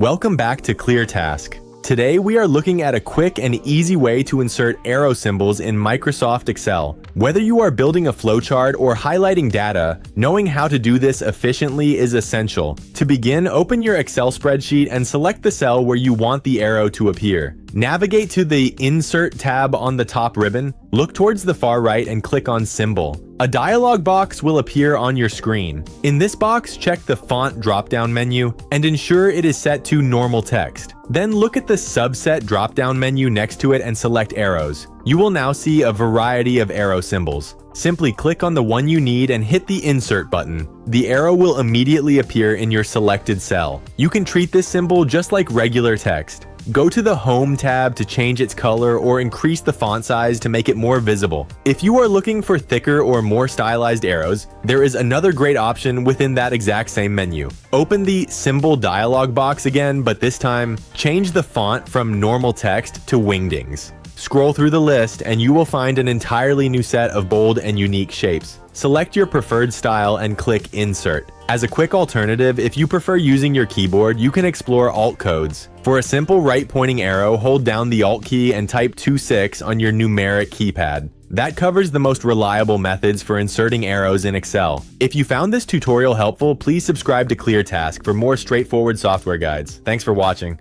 Welcome back to ClearTask. Today we are looking at a quick and easy way to insert arrow symbols in Microsoft Excel. Whether you are building a flowchart or highlighting data, knowing how to do this efficiently is essential. To begin, open your Excel spreadsheet and select the cell where you want the arrow to appear. Navigate to the Insert tab on the top ribbon, look towards the far right and click on Symbol. A dialog box will appear on your screen. In this box, check the Font drop-down menu and ensure it is set to normal text. Then look at the Subset drop-down menu next to it and select Arrows. You will now see a variety of arrow symbols. Simply click on the one you need and hit the Insert button. The arrow will immediately appear in your selected cell. You can treat this symbol just like regular text. Go to the Home tab to change its color or increase the font size to make it more visible. If you are looking for thicker or more stylized arrows, there is another great option within that exact same menu. Open the Symbol dialog box again, but this time, change the font from normal text to Wingdings. Scroll through the list and you will find an entirely new set of bold and unique shapes. Select your preferred style and click Insert. As a quick alternative, if you prefer using your keyboard, you can explore Alt codes. For a simple right-pointing arrow, hold down the Alt key and type 26 on your numeric keypad. That covers the most reliable methods for inserting arrows in Excel. If you found this tutorial helpful, please subscribe to ClearTask for more straightforward software guides. Thanks for watching.